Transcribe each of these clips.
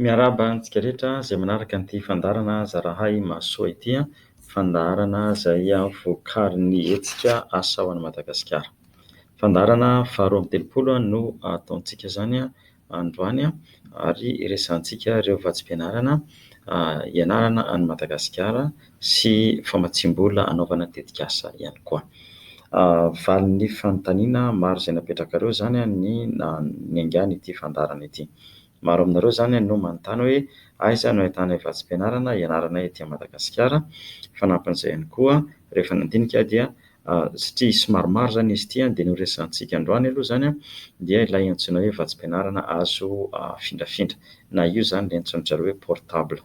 Miaraba antsika rehetra izay manaraka an'ity fandarana zarahay mahasoa ity fandarana izay vokarin'ny Hetsika Asa ao an'i Madagasikara. Fandarana faharoa amby telopolo no ataontsika izany androany ary resahantsika ireo vatsim-pianarana ianarana any Madagasikara sy Famatsiam-bola anaovana tetika asa ihany koa. Valin'ny fanontaniana maro izay napetraka ireo izany ny angany ity fandarana ity. Maro aminareo izany no manontany hoe aiza no ahitana vatsim-pianarana ianarana ety Madagasikara. Fanampin'izay ihany koa rehefa nandinika dia satria somary maro izany izy ity dia no resahantsika androany aloha izany dia ilay antsoina hoe vatsim-pianarana azo findrafindra, na io izany ilay antsoin'zareo hoe portable.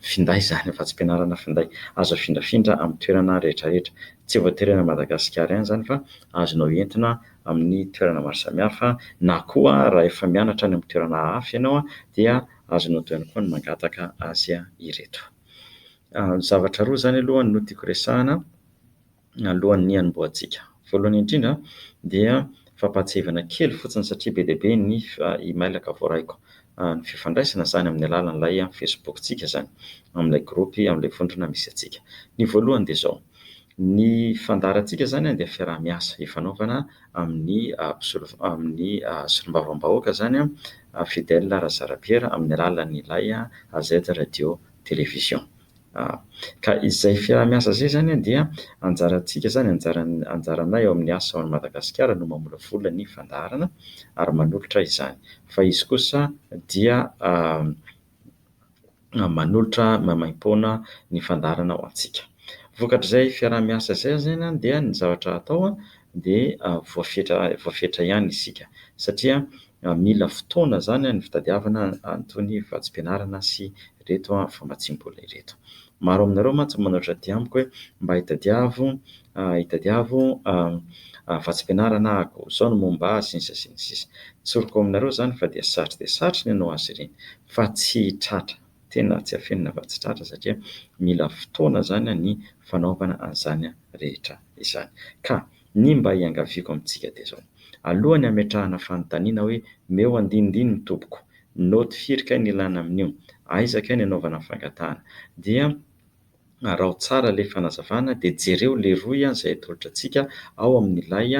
Finday izany vatsim-pianarana finday azo afindrafindra amin'ny toerana rehetrarehetra, tsy voatery any Madagasikara ihany izany fa azonao entina amin'ny toerana maro samihafa, na koa raha efa mianatra any amin'ny toerana hafa ianao dia azonao toy ihany koa ny mangataka azy ireto. Zavatra roa izany aloha no tiako resahana alohan'ny hanombohantsika. Voalohany indrindra dia fampatsiahivana kely fotsiny satria be dia be ny emailaka voaraiko, ny fifandraisana izany amin'ny alalan'ilay Facebook-tsika izany, amin'ilay grupy, amin'ilay vondrona misy antsika. Ny voalohany dia izao: ny fandarantsika izany dia fiaraha-miasa ifanaovana amin'ny solombavambahoaka izany Fidèle Razarapiera amin'ny alalan'ilay AZ radio télévision. Ka izay fiaraha-miasa izay izany dia anjarantsika izany, anjaranay ao amin'ny asa ao an'i Madagasikara no mamola vola ny fandaharana ary manolotra izany. Fa izy kosa dia manolotra mamaimpoana ny fandaharana ho antsika. Vokatr'izay fiaraha-miasa izay zany dia ny zavatra atao dia voafetra ihany isika, satria mila fotoana izany ny fitadiavana an'itony vatsim-pianarana sy ireto Famatsiam-bola ireto. Maro aminareo mantsy manoatra aty amiko hoe mba hitadiavo vatsim-pianarana ahako, izao no momba azy sy ny sisa. Tsoriko aminareo izany fa dia sarotra dia sarotra ny hanao azy ireny, fa tsy tratra, tena tsy hafenina fa tsy tratra satria mila fotoana izany ny fanaovana an'izany rehetra izany. Ka ny mba hiangaviako amintsika dia izao: alohan'ny hametrahana fanontaniana hoe meo andinindiny ny tompoko, naoty firy kay ny ilana amin'io, aiza kay ny anaovana fangatahana, dia raha tsara ilay fanazavana dia jereo ilay roy izay atolotra antsika ao amin'ilay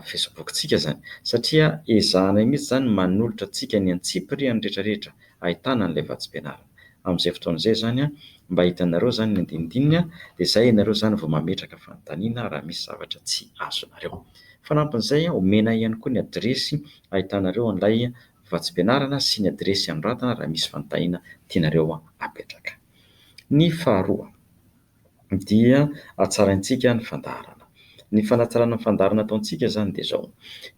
Facebook-tsika izany, satria ezahana mihitsy izany manolotra antsika ny antsipiriany rehetrarehetra ahitana an'ilay vatsim-pianarana. Amin'izay fotoana izay izany mba hitanareo izany ny andinindininy dia izay ianareo izany vao mametraka fanontaniana raha misy zavatra tsy azonareo. Fanampin'izay omena ihany koa ny adresy ahitanareo an'ilay vatsim-pianarana sy ny adresy anoratana raha misy fanontaniana tianareo apetraka. Ny faharoa dia hatsaraintsika ny fandaharana. Ny fanatsarana ny fandaharana ataontsika izany dia izao: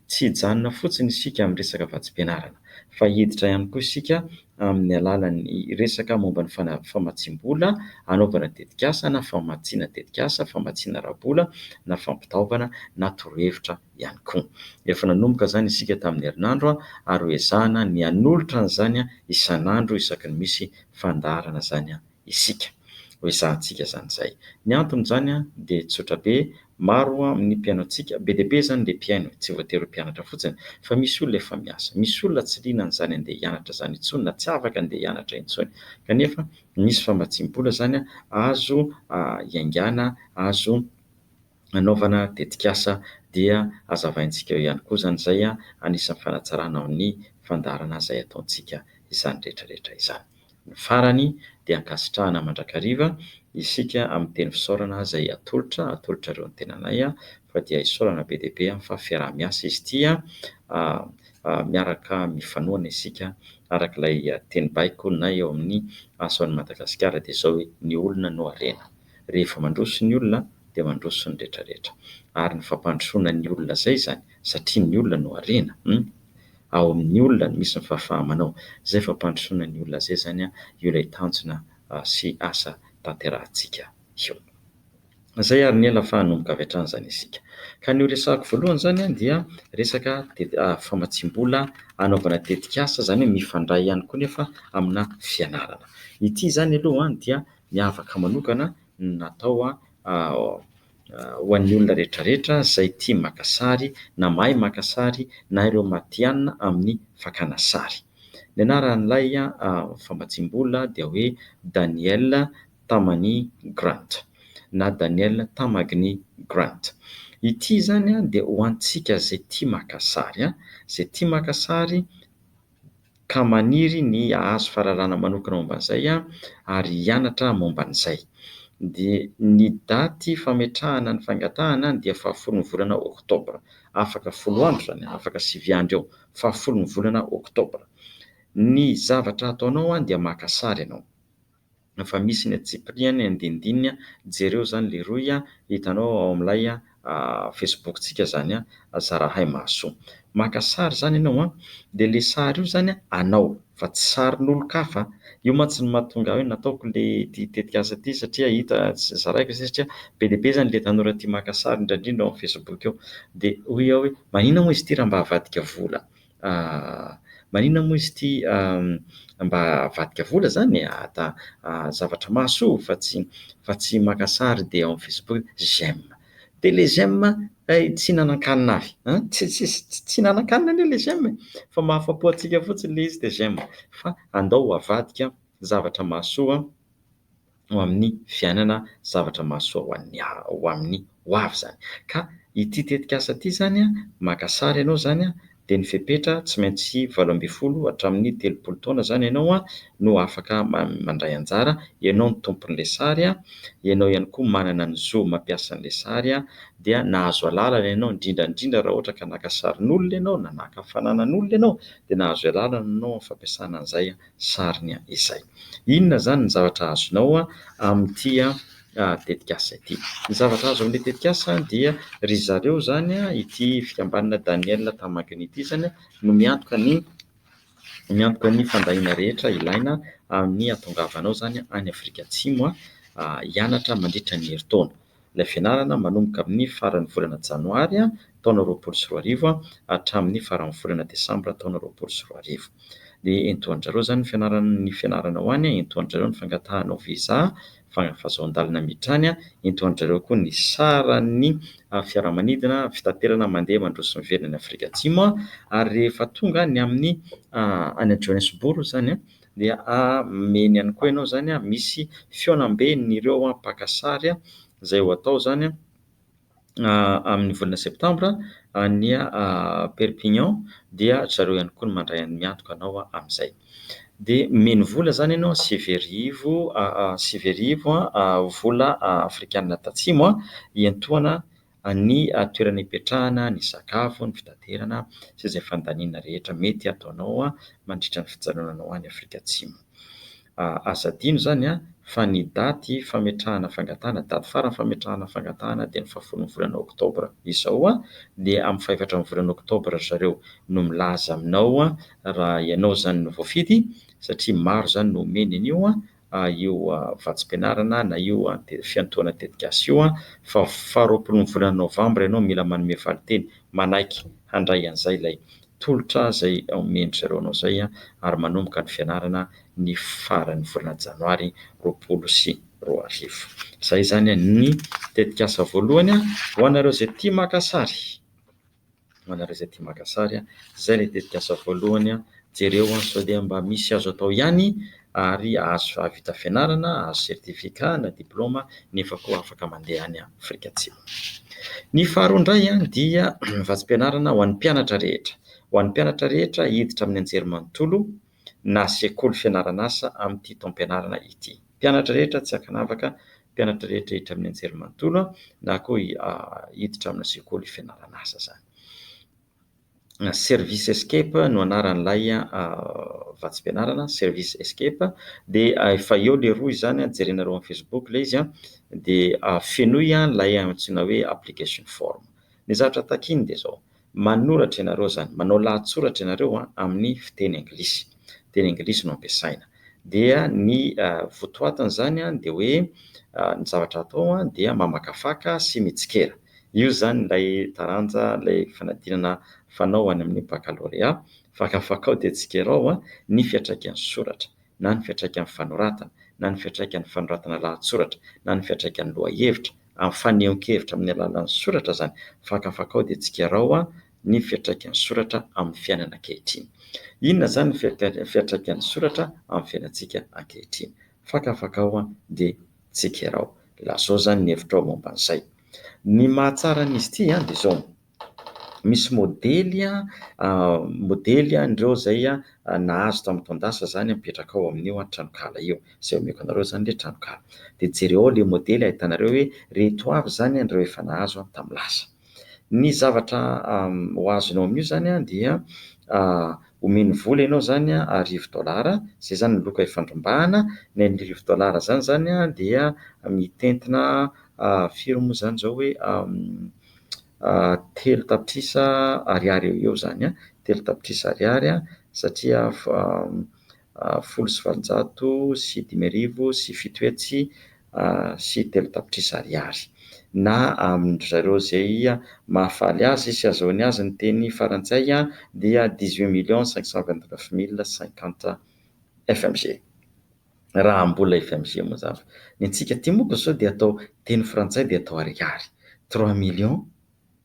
tsy hijanona fotsiny isika amin'ny resaka vatsim-pianarana, fa hiditra ihany koa isika amin'ny alalan'ny resaka momba ny famatsiam-bola anaovana tetikasa na famatsiana tetikasa, famatsiana ara-bola na fampitaovana na torohevitra ihany koa. Efa nanomboka izany isika tamin'ny herinandro ary hoezahana ny hanolotra an'izany isan'andro isaky ny misy fandaharana izany isika. Hoezahantsika izany izay. Ny antony izany dia tsotra be: maro amin'ny mpiainontsika, be dia be izany ilay mpiaino, tsy voatery mpianatra fotsiny, fa misy olona efa miasa, misy olona tsy liana an'izany handeha hianatra izany intsony, na tsy afaka handeha hianatra intsony, kanefa misy famatsiam-bola izany azo hiaingana, azo anaovana tetikasa, dia hazavaintsika eo ihany koa izany izay anisan'ny fanatsarana amin'ny fandaharana izay ataontsika izany rehetrarehetra izany. Ny farany dia ankasitrahana mandrakariva isika amin'ny teny fisaorana izay atolotra ireo ny tenanay fa dia isaorana be dia be fa fiaraha-miasa izy ity, miaraka mifanohana isika arak'ilay teny baiko na eo amin'ny asa ao an'i Madagasikara dia izao hoe ny olona no harena. Rehefa mandroso ny olona dia mandroso ny rehetrarehetra, ary ny fampandrosoana ny olona izay izany satria ny olona no harena. Ao amin'ny olona misy ny fahafahamanao, izay fampandrosoana ny olona izay izany io ilay tanjona sy asa tanterahantsika io. Izay ary ny ela fa hanomboka avy hatrany izany isika. Ka ny resahako voalohany izany dia resaka famatsiam-bola anaovana tetikasa, izany hoe mifandray ihany koa nefa amina fianarana. Ity izany aloha dia miavaka manokana natao ho an'ny olona rehetrarehetra izay tia maka sary na mahay maka sary na ireo matihanina amin'ny fakana sary. Ny anaran'ilay Famatsiam-bola dia hoe Daniel Tamani Grant na Daniel Tamagny Grant. Ity zany dia ho antsika izay tia maka sary, izay tia maka sary ka maniry ny ahazo fahalalana manokana momba an'izay ary hianatra momba an'izay. Dia ny daty fametrahana ny fangatahana dia 10 volana Oktobra. Afaka 10 andro zany, afaka 9 andro eo, 10 volana Oktobra. Ny zavatra ataonao dia maka sary ianao. Fa misy ny atsipriany andindininy, jereo zany le Rohy hitanao ao amin'ilay Facebook tsika zany iraha-miasa. Maka sary zany ianao dia le sary io zany anao fa tsy sarin'olon-kafa. Io mantsy ny mahatonga hoe nataoko le tetika asa ity satria hita zaraiko satria be dia be zany le tanora tia maka sary indrindra ao amin'ny Facebook eo. Dia hoy aho hoe maninona moa izy ity raha mba havadika vola? Maninona moa izy ity mba havadika vola zany? Zavatra mahasoa fa tsy maka sary dia ao amin'ny Facebook j'aime. Dia le j'aime tsy nanan-kanina avy, tsy nanan-kanina anie le j'aime, fa mahafapo antsika fotsiny le izy dia j'aime. Fa andao havadika zavatra mahasoa ho amin'ny fiainana, zavatra mahasoa ho amin'ny WAAW zany. Ka ity tetika asa ity zany maka sary ianao zany dia ny fepetra tsy maintsy 12 hatramin'ny 30 taona zany ianao no afaka mandray anjara. Ianao ny tompon'ilay sary, ianao ihany koa manana ny zo mampiasa an'ilay sary dia nahazo alalana ianao indrindra raha ohatra ka naka sarin'olona ianao na naka fananan'olona ianao dia nahazo alalana ianao amin'ny fampiasana an'izay sariny izay. Inona zany ny zavatra azonao amin'ity tetika asa ity? Ny zavatra azo amin'ilay tetika asa dia ry zareo zany ity fikambanana Daniel Tamagny ity zany no miantoka ny fandahina rehetra ilaina amin'ny hatongavanao zany any Afrika Atsimo hianatra mandritra ny herintaona. Ilay fianarana manomboka amin'ny faran'ny volana Janoary taona 2024 hatramin'ny faran'ny volana Desambra taona 2024. Dia entohanjareo zany ny fianarana ho any, entohanjareo ny fangatahana visa fahazoan-dalana miditra any, entohanjareo koa ny saran'ny fiaramanidina fitaterana mandeha mandroso ny velona ny Afrika Atsimo ary rehefa tonga ny amin'ny any Johannesburg zany dia meny ihany koa ianao zany misy fihaonam-ben'ireo mpaka sary izay ho atao zany amin'ny volana Septambra ny Perpignan, dia zareo ihany koa no mandray miantoka anao amin'izay. Dia meny vola zany ianao 7,000 vola afrikanina tatsimo hiantohana ny toerana hipetrahana, ny sakafo, ny fitaterana sy izay fandaniana rehetra mety ataonao mandritra ny fijanonanao any Afrika Atsimo. Aza adino zany fa ny daty fametrahana fangatahana, daty farany fametrahana fangatahana dia ny 10 volana Oktobra izao dia amin'ny 14 volana Oktobra zareo no milaza aminao raha ianao zany no voafidy, satria maro zany no omeny an'io io vatsim-pianarana na io fiantohana tetika asa io fa 20 volana Novambra ianao mila manome valiteny manaiky handray an'izay ilay tolotra izay omendry zareo anao izay ary manomboka ny fianarana ny faran'ny volana Janoary 2024. Izay zany ny tetika asa voalohany ho anareo izay tia maka sary. Ho anareo izay tia maka sary, izay ilay tetika asa voalohany. Jereo sao dia mba misy azo atao ihany ary azo avita fianarana, azo sertifika na diplôma nefa koa afaka mandeha any Afrika Atsimo. Ny faharoa indray dia vatsim-pianarana ho an'ny mpianatra rehetra. Ho an'ny mpianatra rehetra hiditra amin'ny anjerimanontolo na sekoly fianarana asa amin'ity taom-pianarana ity. Mpianatra rehetra tsy ankanavaka, mpianatra rehetra hiditra amin'ny anjerimanontolo na koa hiditra amin'ny sekoly fianarana asa zany. ServiceScape no anaran'ilay vatsim-pianarana, ServiceScape, dia efa eo le Rohy zany jerenareo amin'ny Facebook ilay izy dia fenoy ilay antsoina hoe application form. Ny zavatra takiny dia izao: manoratra ianareo zany, manao lahatsoratra ianareo amin'ny fiteny anglisy, teny anglisy no ampiasaina. Dia ny votoatiny zany dia hoe ny zavatra atao dia mamakafaka sy mitsikera. Io zany ilay taranja, ilay fanadinana fanao any amin'ny baccalauréat, fakafakao dia tsikerao ny fiantraikan'ny soratra, na ny fiantraikan'ny fanoratana, na ny fiantraikan'ny fanoratana lahatsoratra, na ny fiantraikan'ny lohahevitra, amin'ny fanehoan-kevitra amin'ny alalan'ny soratra zany, fakafakao dia tsikerao ny fiantraikan'ny soratra amin'ny fiainana ankehitriny. Inona zany fiantraikan'ny soratra amin'ny fiainantsika ankehitriny? Fakafaka ao dia tsikerao. Lazao zany ny hevitra ao momba an'izay. Ny mahatsara an'izy ity dia izao. Misy modely andreo zay nahazo tamin'ny taondasa zany mipetraka ao amin'io tranokala io. Izay omeko anareo zany le tranokala. Dia jereo ao le modely ahitanareo hoe reto avy zany andreo efa nahazo tamin'ny lasa. Ny zavatra ho azonao amin'io zany dia omeny vola ianao zany $1000, zay zany ny loka ifandrombahana. Ny $1000 zany dia mitentina firy moa zany zao hoe 3 tapitrisa ariary eo zany 3 tapitrisa ariary satria 1700 sy 5000 sy 7 hetsy sy 3 tapitrisa ariary. Na amin'zareo zay mahafaly azy sy azahoany azy ny teny farantsay dia 18 529 050 FMG. Raha mbola FMG moa zany. Ny antsika ty moa zao dia atao teny frantsay dia atao ariary. 3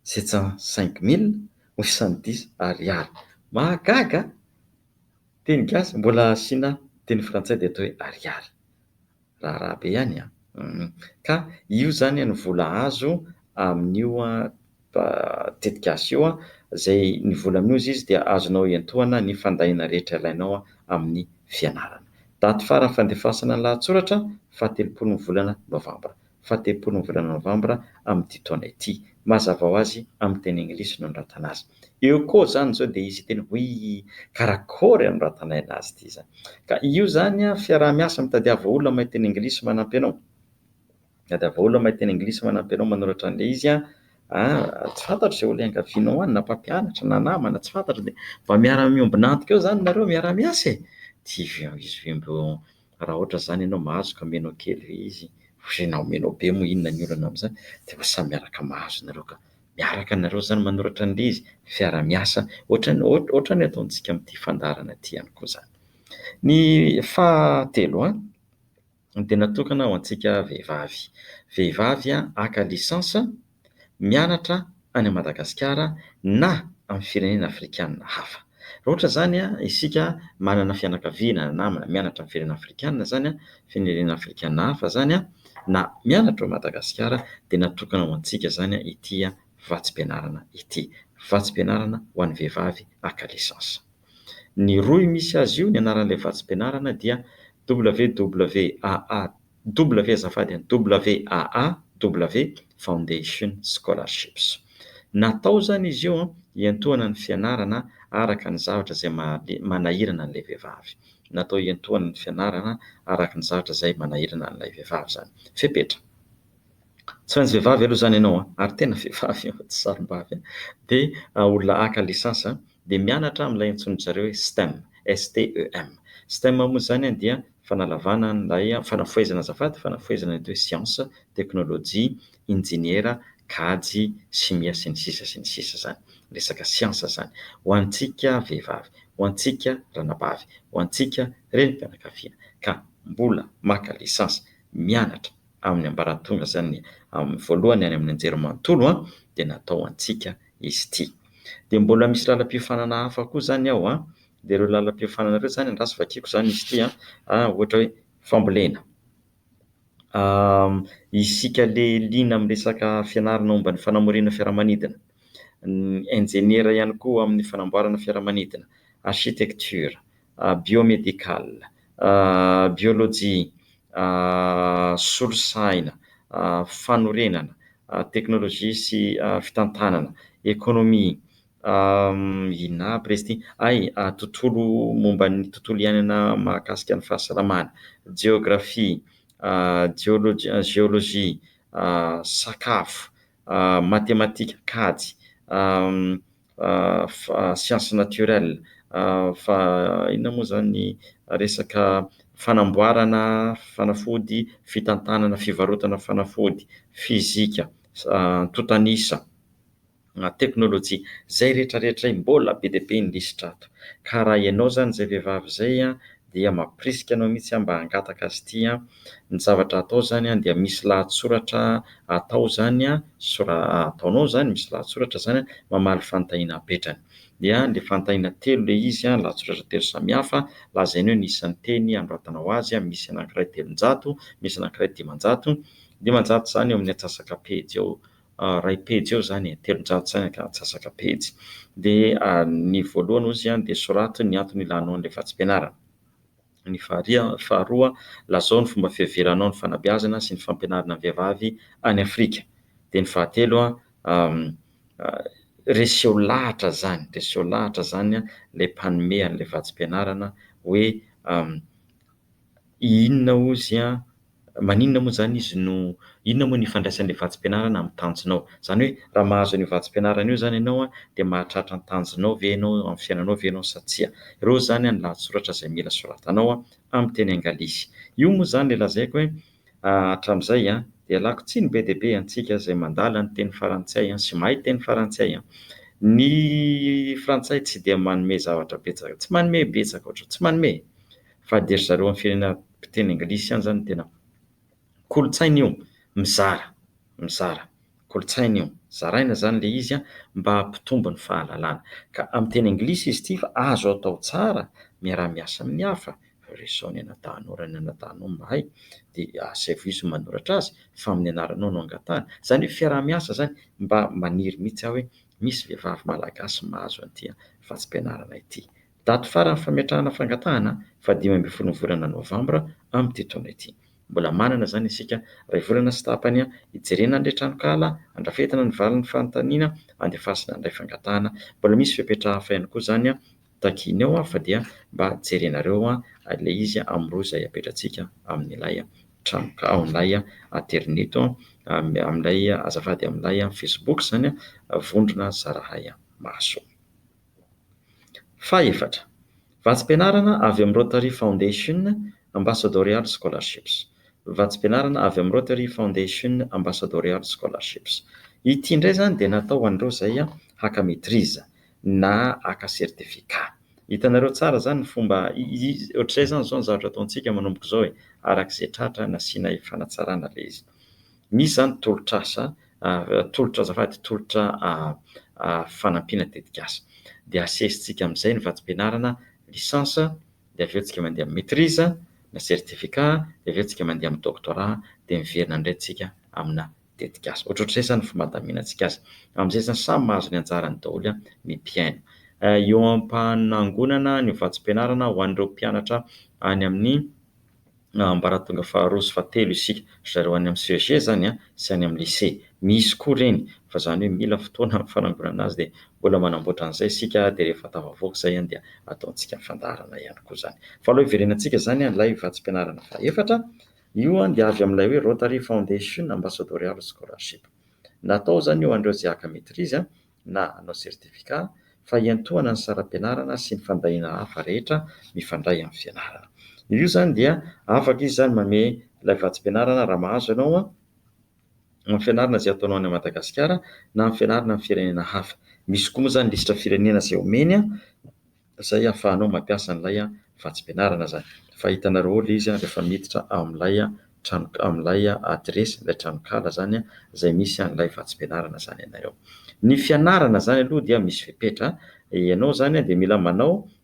705 810 ariary. Mahagaga. Teny gasy mbola asiana teny frantsay dia atao hoe ariary. Raha be ihany Ka io zany ny vola azo amin'io tetikasa io zay ny vola amin'io izy dia azonao iantohana ny fandahina rehetra ilainao amin'ny fianarana. Daty farany fandefasana ny lahatsoratra 17 volana Novambra. 17 volana Novambra amin'ity taona ity. Mazava ho azy amin'ny teny anglisy no noratana azy. Eo koa zany zao dia izy teny hoe karakory anoratana azy ity zany. Ka io zany fiaraha-miasa mitadiava olona mahay teny anglisy manampy anao. Tadiava olona mahay teny anglisy manampy anao manoratra an'ilay izy tsy fantatro izay olona iangavianao any na mpampianatra na namana tsy fantatro dia mba miara-miombona antoka eo zany nareo miara-miasa izy vembo raha ohatra zany ianao mahazo ka menao kely izy na menao be moa inona ny olana amin'izany dia samy miaraka mahazo nareo ka miaraka nareo zany manoratra an'ilay izy fiara-miasa ohatra ny ataontsika amin'ity fandaharana ity ihany koa zany. Ny fahatelo dia natokana ho antsika vehivavy. Vehivavy haka lisansa mianatra any Madagasikara na amin'ny firenena afrikanina hafa. Raha ohatra zany isika manana fianakaviana namana mianatra amin'ny firenena afrikanina zany firenena afrikanina hafa zany na mianatra Madagasikara dia natokana ho antsika zany ity vatsim-pianarana ity. Vatsim-pianarana ho an'ny vehivavy haka lisansa. Ny Rohy misy azy io ny anaran'ilay vatsim-pianarana dia WAAW Foundation Scholarships. Natao zany izy io iantohana ny fianarana araka ny zavatra izay manahirana an'ilay vehivavy. Natao iantohana ny fianarana araka ny zavatra izay manahirana an'ilay vehivavy zany. Fepetra. Tsy maintsy vehivavy aloha zany ianao ary tena vehivavy tsy sarim-bavy dia olona haka lisansa dia mianatra amin'ilay antsoin'ny zareo hoe STEM, STEM. STEM moa zany dia fanalavana an'ilay fanafoezana fanafoezana ny siansa, teknôlôjia, injiniera, kajy, simia sy ny sisa zany. Resaka siansa zany. Ho antsika vehivavy, ho antsika ranabavy, ho antsika renim-pianakaviana ka mbola maka lisansa mianatra amin'ny ambaratonga zany amin'ny voalohany any amin'ny anjerimanontolo dia natao antsika izy ity. Dia mbola misy lalam-piofanana hafa koa zany ao dia ireo lalam-piofanana ireo zany andrasy vakiako zany izy ity ohatra hoe fambolena. Isika le liana amin'ny resaka fianarana momba ny fanamorena fiaramanidina. Injeniera ihany koa amin'ny fanamboarana fiaramanidina, architecture, biomédical, biologia, solosaina, fanorenana, teknôlôjia sy fitantanana, ekonomia, inona aby izy ity tontolo momba ny tontolo iainana mahakasika ny fahasalamana, geografia, géologie, sakafo, matematika, kajy, science naturelle, inona moa zany resaka fanamboarana fanafody, fitantanana, fivarotana fanafody, fizika, totanisa, teknôlôjia, zay rehetrarehetra mbola be dia be ny lisitra ato. Ka raha ianao zany zay vehivavy zay dia mampirisika anao mihitsy mba hangataka azy ity. Ny zavatra atao zany dia misy lahatsoratra atao zany ataonao zany misy lahatsoratra zany mamaly fanontaniana apetrany. Dia le fanontaniana telo le izy lahatsoratra telo samihafa lazaina hoe nisan'ny teny anoratanao azy misy anankiray 300, misy anankiray 500. 500 zany eo amin'ny atsasaka pejy eo, ray pejy eo zany 300 zany atsasaka pejy. Dia ny voalohany ozy dia sorato ny antony ilanao an'ilay vatsim-pianarana. Ny faharoa lazao ny fomba fiheveranao ny fanabeazana sy ny fampianarana ny vehivavy any Afrika. Dia ny fahatelo reseho lahatra zany ilay mpanome an'ilay vatsim-pianarana hoe inona ozy maninona moa zany izy no inona moa ny ifandraisan'ilay vatsim-pianarana amin'ny tanjonao. Zany hoe raha mahazo an'io vatsim-pianarana io zany ianao dia mahatratra ny tanjonao ve ianao amin'ny fiainanao ve ianao sa tsia. Ireo zany ny lahatsoratra izay mila soratanao amin'ny teny anglisy. Io moa zany le lazaiko hoe hatramin'izay dia alako tsiny be dia be antsika izay mandala ny teny farantsay sy mahay teny farantsay. Ny frantsay tsy dia manome zavatra betsaka, tsy manome betsaka ohatry, tsy manome. Fa dia zareo amin'ny firenena teny anglisy ihany zany tena kolotsaina io, mizara kolotsaina io, zaraina zany le izy mba hampitombo ny fahalalana. Ka amin'ny teny anglisy izy ity fa azo atao tsara miara-miasa amin'ny hafa. Resao ny anadahinao ny anadahinao mahay dia asaivy izy manoratra azy fa amin'ny anaranao no angatahana. Zany hoe fiaraha-miasa zany mba maniry mihitsy aho hoe misy vehivavy malagasy mahazo an'ity vatsim-pianarana ity. Daty farany fametrahana fangatahana fa 15 volana novambra amin'ity taona ity. Mbola manana zany isika ray volana sy tapany hijerena an'ilay tranokala, andrafetana ny valin'ny fanontaniana, andefasina an'ilay fangatahana. Mbola misy fepetra hafa ihany koa zany takiny eo fa dia mba jerenareo ilay izy amin'ny roa izay apetratsika amin'ilay amin'ilay aterineto amin'ilay azafady amin'ilay Facebook zany vondrona zarahay maso. Fahaefatra, vatsim-pianarana avy amin'ny Rotary Foundation Ambassadorial Scholarships. Vatsim-pianarana avy amin'ny Rotary Foundation Ambassadorial Scholarships. Ity indray zany dia natao ho an'ireo izay haka maîtrise na haka sertifika. Hitanareo tsara zany ny fomba ohatr'izay zany zao ny zavatra ataontsika manomboka izao arak'izay tratra nasiana fanatsarana ilay izy. Misy zany tolotra fanampiana dedikasa. Dia asesitsika amin'izay ny vatsim-pianarana lisansa, dia avy eo tsika mandeha amin'ny maîtrise na sertifika, dia avy eo tsika mandeha amin'ny doctorat, dia miverina indray tsika amina dedikasa. Ohatrohatr'izay zany ny fomba handaminantsika azy. Amin'izay zany samy mahazo ny anjarany daholo ny mpiaino. Eo am-panangonana ny vatsim-pianarana ho an'ireo mpianatra any amin'ny ambaratonga faharoa sy fahatelo isika, zareo any amin'ny SUEZ zany sy any amin'ny lycée. Misy koa ireny fa zany hoe mila fotoana amin'ny fanangonana azy dia mbola manamboatra an'izay isika dia rehefa tafavoaka izay dia ataontsika fandaharana ihany koa zany. Fa aloha hiverenantsika zany ilay vatsim-pianarana fahaefatra, io dia avy amin'ilay hoe Rotary Foundation Ambassadorial Scholarship. Natao zany io an'ireo izay haka maîtrise na hanao sertifika fa hiantohana ny saram-pianarana sy ny fandahiana hafa rehetra mifandray amin'ny fianarana. Io zany dia afaka izy zany manome ilay vatsim-pianarana raha mahazo ianao amin'ny fianarana izay ataonao any Madagasikara na amin'ny fianarana amin'ny firenena hafa. Misy koa moa zany lisitra firenena izay omeny izay ahafahanao mampiasa an'ilay vatsim-pianarana zany. Fa hitanareo ilay izy rehefa miditra amin'ilay adresy ilay tranokala zany izay misy an'ilay vatsim-pianarana zany ianareo. Ny fianarana zany aloha dia misy fepetra. Ianao zany dia mila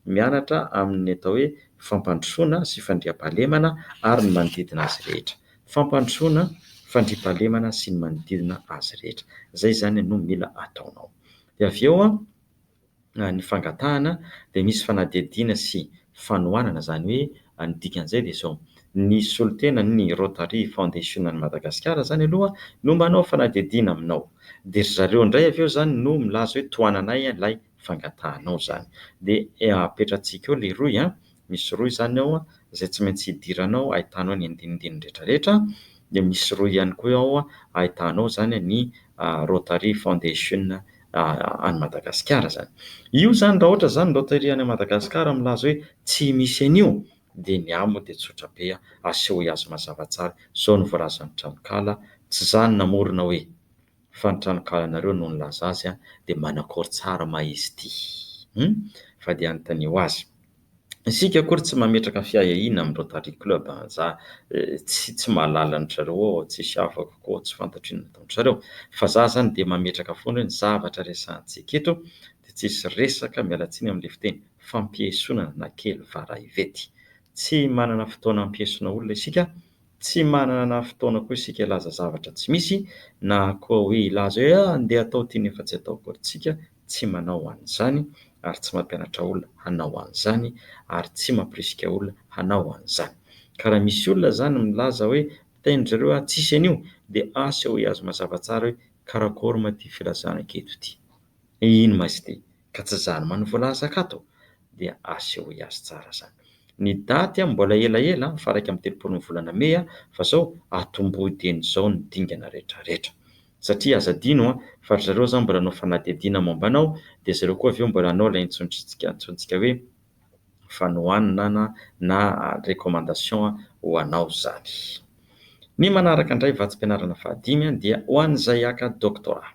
mianatra amin'ny atao hoe fampandrosoana sy fandriam-pahalemana ary ny manodidina azy rehetra. Fampandrosoana, fandriam-pahalemana sy ny manodidina azy rehetra. Izay zany no mila ataonao. Dia avy eo ny fangatahana dia misy fanadihadiana sy fanohanana zany hoe ny dikan'izay dia izao. Ny solotena ny Rotary Foundation any Madagasikara zany aloha no manao fanadihadiana aminao. Dia zareo indray avy eo zany no milaza hoe tohananay ilay fangatahanao zany. Dia apetratsika eo ilay roy misy roy zany ao izay tsy maintsy hidiranao ahitanao ny andinindininy rehetrarehetra. Dia misy roy ihany koa ao ahitanao zany ny Rotary Foundation any Madagasikara zany. Io zany raha ohatra zany Rotary any Madagasikara milaza hoe tsy misy an'io dia ny amo dia tsotra be aseho azy mazava tsara. Izao no voalazan'ny tranokala, tsy zany namorona hoe fa ny tranokala-nareo no nilaza azy dia manakory tsara ma izy ity. Fa dia anontania ho azy. Isika akory tsy mametraka fiahiana amin'ny Rotary Club za tsy mahalala ny zareo, tsisy afaka koa tsy fantatry inona ataony zareo, fa za zany dia mametraka foana ny zavatra resahantsika eto dia tsisy resaka mialatsiny amin'ilay fiteny fampiheisonana na kely varahivety. Tsy manana fotoana hampiheisona olona isika, tsy manana fotoana koa isika ilaza zavatra tsy misy, na koa hoe ilaza hoe andeha atao ity nefa tsy atao akory. Tsika tsy manao an'izany ary tsy mampianatra olona hanao an'izany ary tsy mampirisika olona hanao an'izany. Ka raha misy olona zany milaza hoe teny zareo tsisy an'io dia aseho azo mazava tsara hoe karakory ma ty filazana anketo ity, ino ma izy ty, ka tsy zany ma no voalaza akato, dia aseho azy tsara zany. Ny daty mbola elaela fa 1 amin'ny 3 volana Mey fa zao atombohy teny zao ny dingana rehetrarehetra. Satria aza adino fa zareo zany mbola hanao fanadihadiana momba anao dia zareo koa aveo mbola hanao ilay antsontsika hoe fanohanana na recommandation ho anao zany. Ny manaraka indray vatsim-pianarana fahadimy dia ho an'izay haka doctorat.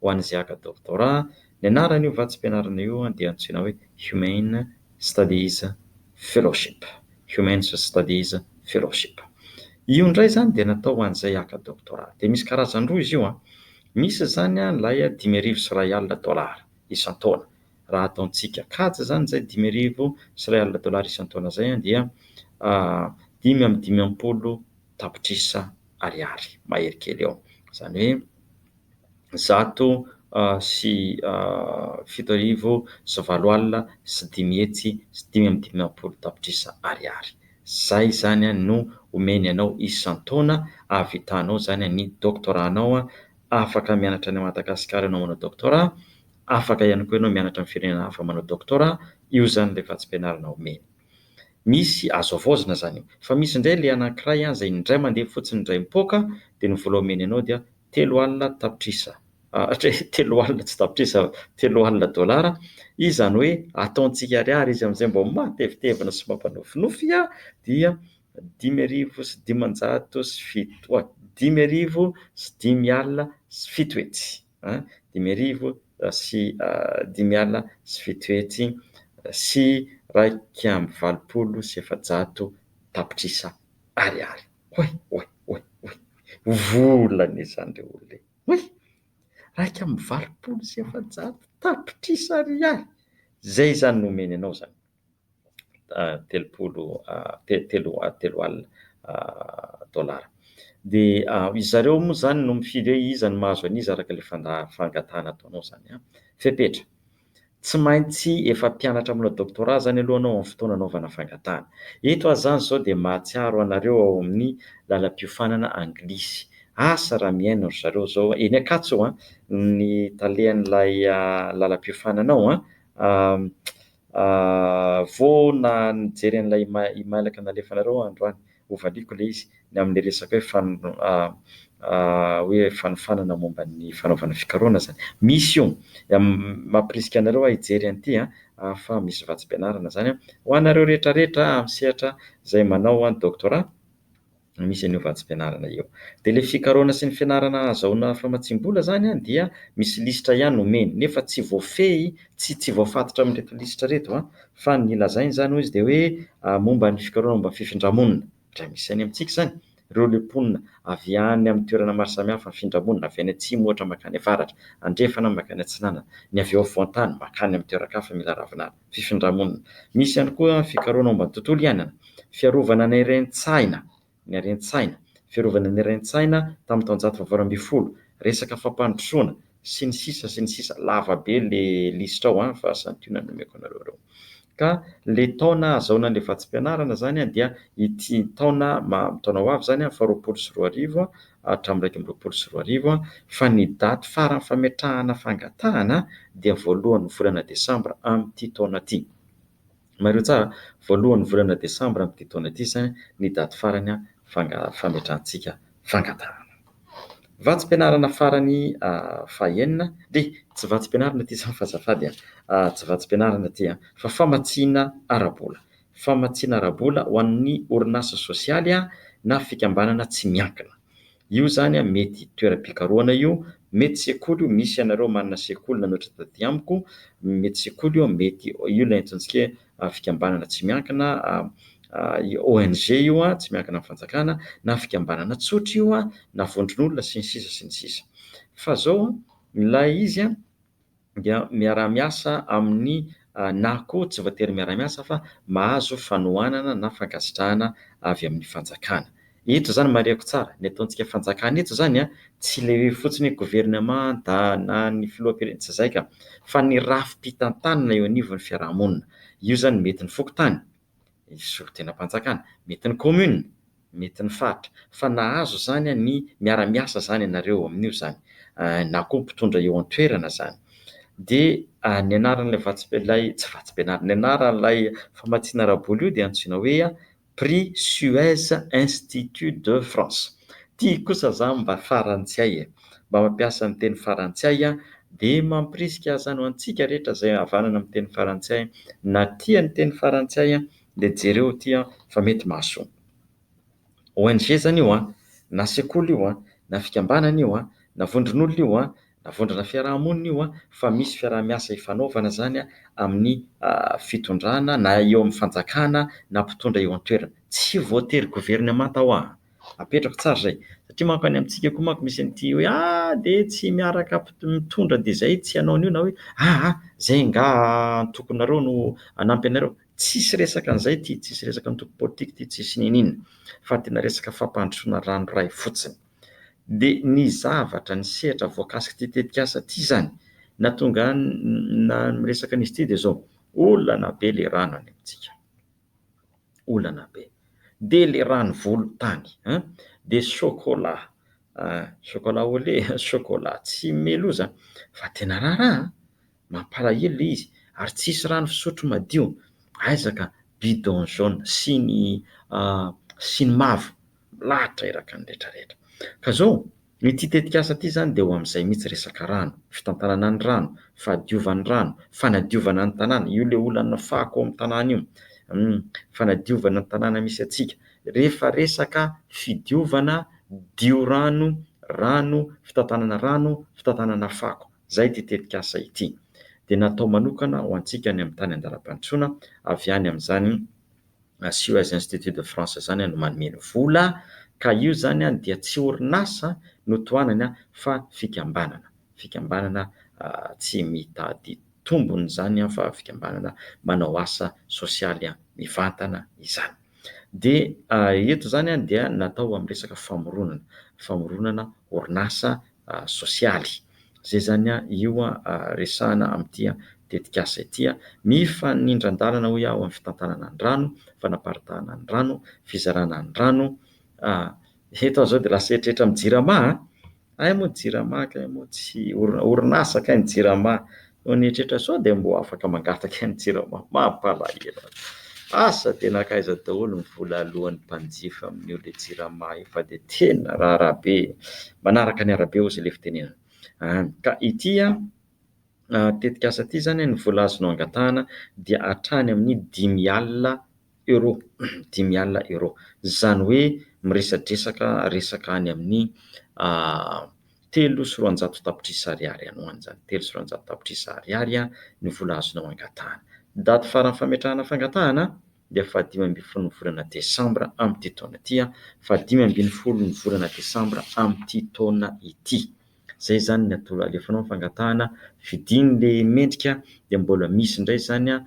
Ho an'izay haka doctorat, ny anaran'io vatsim-pianarana io dia antsoina hoe Humane Studies Fellowship. Humane Studies Fellowship. Io indray zany dia natao ho an'izay haka doctorat. Dia misy karazany roa izy io. Misy zany ilay $5,000 isan-taona. Raha ataontsika katsy zany izay $5,000 isan-taona zay dia 5 tapitrisa ariary mahery kely eo. Zany hoe 107,745 tapitrisa ariary. Zay zany no omeny anao isan-taona, ahavitanao zany ny doctoranao, afaka mianatra any Madagasikara ianao manao doctorat, afaka ihany koa ianao mianatra amin'ny firenena hafa manao doctorat, io zany ilay vatsim-pianarana omeny. Misy azo avoazina zany io. Fa misy indray ilay anankiray izay indray mandeha fotsiny indray mipoaka dia ny vola omeny anao dia $3 tapitrisa. $3 tsy tapitrisa, $3. Izany hoe ataontsika ariary izy amin'izay mba matevitevina sy mampanofinofy dia 5,507 hetsy. 5,507 hetsy sy 2,700 tapitrisa ariary. Volana izany ilay olona. 2,700 tapitrisa ariary. Zay zany no omeny anao zany. $3. Dia zareo moa zany no mifidy hoe iza ny mahazo an'iza araka ilay fangatahana ataonao zany. Fepetra. Tsy maintsy efa mpianatra manao doctorat zany aloha anao amin'ny fotoana anaovana fangatahana. Eto aho zany zao dia mahatsiaro anareo ao amin'ny lalam-piofanana anglisy. Asa raha miaina ry zareo zao eny Ankatso ny talehan'ilay lalam-piofananao vao na nijery an'ilay mailaka nalefanareo androany, ovaliako ilay izy ny amin'ny resaka hoe fanofanana momba ny fanaovana fikarohana zany. Misy io mampirisika anareo hijery an'ity fa misy vatsim-pianarana zany ho anareo rehetrarehetra amin'ny sehatra izay manao doctorat, misy an'io vatsim-pianarana io. Dia ilay fikarohana sy ny fianarana azahoana Famatsiam-bola zany dia misy lisitra ihany omeny, nefa tsy voafehy, tsy voafatotra amin'reto lisitra reto fa ny lazainy zany hoy izy dia hoe momba ny fikarohana momba fifindramonina. Raha misy any amintsika zany, ireo leponina avy any amin'ny toerana maro samihafa fifindramonina, avy any atsimo ohatra makany avaratra, andrefana makany atsinanana, ny avy eo afovoan-tany makany amin'ny toeran-kafa mila ravinala, fifindramonina. Misy ihany koa fikarohana momba ny tontolo iainana, fiarovana ny haren-tsaina, fiarovana ny haren-tsaina tamin'ny taonjato faha 20, resaka fampandrosoana sy ny sisa lava be le lisitra ao fa santionana nomeko anareo reo. Ka le taona azahoana an'ilay vatsim-pianarana zany dia ity taona ho avy zany fa 2024 hatramin'ny 2024, fa ny daty farany fametrahana fangatahana dia 1 volana Desambra amin'ity taona ity. Mareo tsara, 1 volana Desambra amin'ity taona ity zany ny daty farany fametrahantsika fangatahana. Vatsim-pianarana farany fahaenina, dia tsy vatsim-pianarana ity zany fazafady tsy vatsim-pianarana ity fa famatsiana ara-bola. Famatsiana ara-bola ho an'ny orinasa sosialy na fikambanana tsy miankina. Io zany mety toeram-pikarohana io, mety sekoly io, misy ianareo manana sekoly nanoatra taty amiko, mety sekoly io, mety io ilay antsointsika fikambanana tsy miankina, ONG io tsy miankina amin'ny fanjakana, na fikambanana tsotra io na vondron'olona sy ny sisa sy ny sisa. Fa zao ilay izy dia miara-miasa amin'ny na koa tsy voatery miara-miasa fa mahazo fanohanana na fankasitrahana avy amin'ny fanjakana. Eto zany marihako tsara, ny ataontsika fanjakana eto zany tsy le fotsiny gouvernement na ny filoham-pirenena tsy zay ka, fa ny rafim-pitantanana eo anivon'ny fiarahamonina. Io zany mety ny fokontany, solon-tenam-panjakana, mety ny commune, mety ny faritra, fa nahazo zany ny miara-miasa zany ianareo amin'io zany, na koa mpitondra eo an-toerana zany. De ny anaran'ilay tsy Vatsim-pianarana, ny anaran'ilay famatsiana ara-bola io dia antsoina hoe Prix SUEZ-Institut de France. Tia kosa za mba farantsay, mba mampiasa ny teny farantsay de mampirisika zany ho antsika rehetra zay havanana amin'ny teny farantsay na tia ny teny farantsay de jereo tia fa mety mahasoa. ONG zany io na sekoly io na fikambanana io na vondron'olona io na vondrana fiarahamonina io fa misy fiaraha-miasa ifanaovana zany amin'ny fitondrana na eo amin'ny fanjakana na mpitondra eo an-toerana. Tsy voatery gouvernement ao apetrako tsara zay, satria manko any amintsika koa manko misy an'ity hoe de tsy miaraka mitondra de zay tsy hanao an'io na hoe zay nga tokonareo no hanampy anareo. Tsisy resaka an'izay ty, tsisy resaka ny toko politika ty, tsisy ninina, fa tena resaka fampandrosoana ranoray fotsiny. De ny zavatra ny sehatra voakasika ty tetikasa ty zany na tonga na miresaka an'izy ty de zao, olana be le rano any amintsika, olana be, de le rano volontany, de chocolat, chocolat au lait, chocolat tsy meloza fa tena raharaha, mampalahelo le izy, ary tsisy rano fisotro madio, aizaka bidon jaune sy ny mavo lahatra eraka ny rehetrarehetra. Ka zao ity tetikasa ty zany de ho amin'izay mihitsy resaka rano, fitantanana ny rano, fahadiovan'ny rano, fanadiovana ny tanàna, io le olana fako amin'ny tanàna io, fanadiovana ny tanàna misy atsika, rehefa resaka fidiovana, dio-rano, fitantanana rano, fitantanana fako, zay ty tetikasa ity. De natao manokana ho antsika any amin'ny tany andalam-pandrosoana avy any amin'izany SUEZ-Institut de France zany no manome ny vola, ka io zany dia tsy orinasa no toanany fa fikambanana tsy mitady tombony zany fa fikambanana manao asa sosialy mivantana izany. De eto zany dia natao amin'ny resaka famoronana orinasa sosialy. Zay zany io resahana amin'ity tetikasa ity, mifanindran-dalana hoe ao amin'ny fitantanana ny rano, fanaparitahana ny rano, fizarana ny rano. Eto zao de lasa eritreretra amin'ny jirama, ay moa jirama kay moa tsy orinasa kay ny jirama, no nieritreretra sao de mbo afaka mangataka ny jirama, mampalahelo. Asa de nakaiza daholo ny vola alohan'ny mpanjifa amin'io le jirama io fa de tena raharaha be, manaraka ny arabe hozy le fitenenana. Ka ity tetikasa ty zany ny vola azonao angatahana dia hatrany amin'ny 10,000 €, 10,000 €. Zany hoe resaka any amin'ny 3,400 tapitrisa ariary any ho any zany, 3,400 tapitrisa ariary ny vola azonao angatahana. Daty faran'ny fametrahana fangatahana dia 15 ny volana desambra amin'ity taona ity, 15 ny volana desambra amin'ity taona ity. Zay zany ny alefanao ny fangatahana, fidiny le mendrika de mbola misy indray zany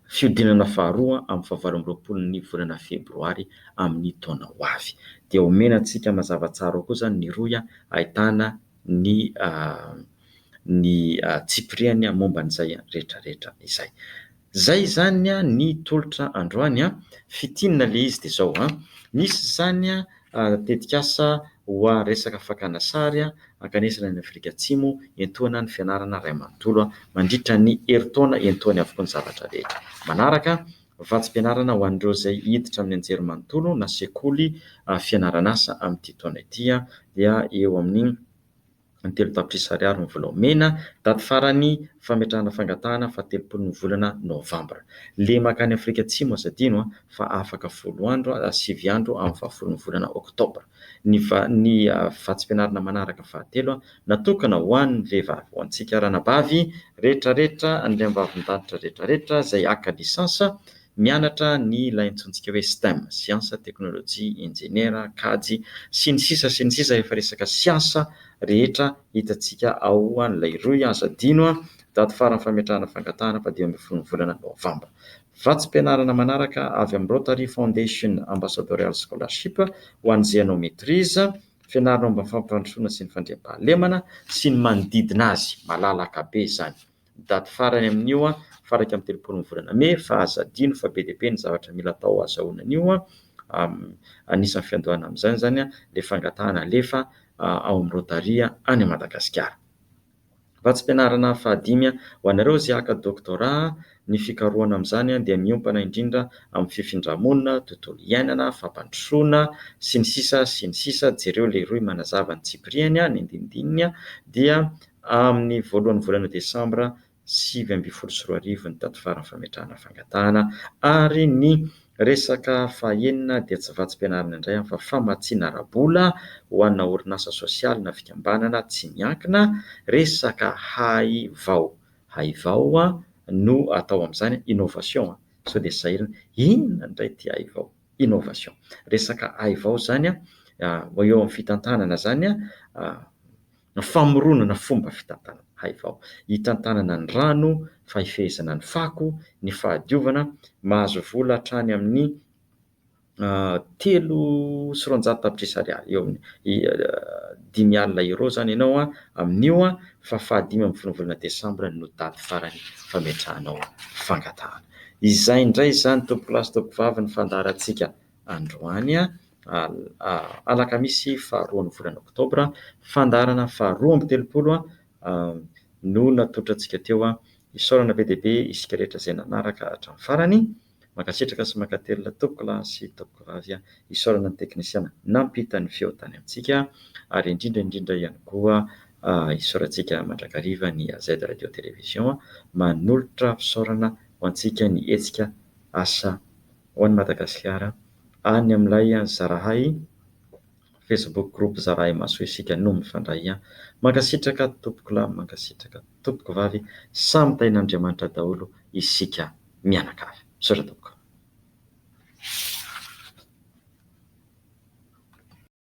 fiodinana faharoa amin'ny 28 ny volana febroary amin'ny taona ho avy. De omena antsika mazava tsara koa zany ny Rohy ahitana ny tsipiriany momba an'izay rehetrarehetra izay. Zay zany ny tolotra androany, fitinina le izy de zao nisy zany tetikasa ho resaka fakana sary ankanesana ny Afrika Atsimo entoana ny fianarana ray manontolo mandritra ny herintaona entoany avokoa ny zavatra rehetra. Manaraka vatsim-pianarana ho an'ireo zay hiditra amin'ny anjery manontolo na sekoly fianaran'asa amin'ity taona ity dia eo amin'ny ny 3 tapitrisa ariary ny vola mena. Daty farany fametrahana fangatahana fa 30 ny volana novambra. Le makany Afrika Atsimo aza adino fa afaka 10 andro 9 andro amin'ny 20 ny volana oktobra. Ny vatsim-pianarana manaraka fahatelo natokana ho an'ny vehivavy, ho antsika ranabavy rehetrarehetra, andriam-bavin-danitra rehetrarehetra izay aka lisansa mianatra ny ilay antsontsika hoe STEM, siansa, teknôlôjia, injiniera, kajy sy ny sisa efa resaka siansa rehetra hitantsika ao an'ilay Rohy aza adino daty farany fametrahana fangatahana fa 10 ny volana novambra. Vatsim-pianarana manaraka avy amin'ny Rotary Foundation Ambassadorial Scholarship ho an'izay anao maîtrise, fianarana momba ny fampandrosoana sy ny fandriam-pahalemana sy ny manodidina azy, malalaka be izany. Daty farany amin'io faraka amin'ny 30 ny volana May, fa aza adino fa be dia be ny zavatra mila atao azahoana an'io. Anisan'ny fiandohana amin'izany zany le fangatahana alefa ao amin'ny Rotary any Madagasikara. Vatsim-pianarana fahadimy ho anareo izay haka doktora, ny fikarohana amin'izany dia miompana indrindra amin'ny fifindramona, tontolo iainana, fampandrosoana sy ny sisa jereo le Rohy manazava ny tsipriany ny andinindininy dia amin'ny voalohan'ny volana desambra 7 ny daty farany fametrahana fangatahana. Ary ny resaka fahaenina dia tsy vatsim-pianarana indray fa famatsiam-bola ho anna orinasa sosialy na fikambanana tsy miankina, resaka haivao no atao amin'izany innovation. Sao dia sahirana inona indray ty haivao, innovation, resaka haivao zany eo amin'ny fitantanana zany famoronana fomba fitantanana haivao, hitantanana ny rano, fahifehezana ny fako, ny fahadiovana, mahazo vola hatrany amin'ny 300 tapitrisa ariary, eo amin'ny 5,000 euro zany ianao amin'io fa 5 amin'ny volana desambra no daty farany fametrahanao fangatahana. Izay indray zany tompolasy tompovavy ny fandaharantsika androany alakamisy 2 ny volana oktobra, fandaharana 2030 no natotrantsika teo. Isaorana be dia be isika rehetra izay nanaraka hatramin'ny farany. Mankasitraka sy mankatelina tompoko lahy sy tompoko vavy, isaorana ny teknisiana nampita ny feo tany amintsika, ary indrindra ihany koa isaorantsika mandrakariva ny AZ radio télévision manolotra fisaorana ho antsika ny Hetsika Asa ho an'ny Madagasikara, any amin'ilay zarahay Facebook groupe zarahay maso isika no mifandray. Mankasitraka tompoko lahy, mankasitraka tompoko vavy, samy tain'Andriamanitra daholo isika mianakavy. Saotra tompoko.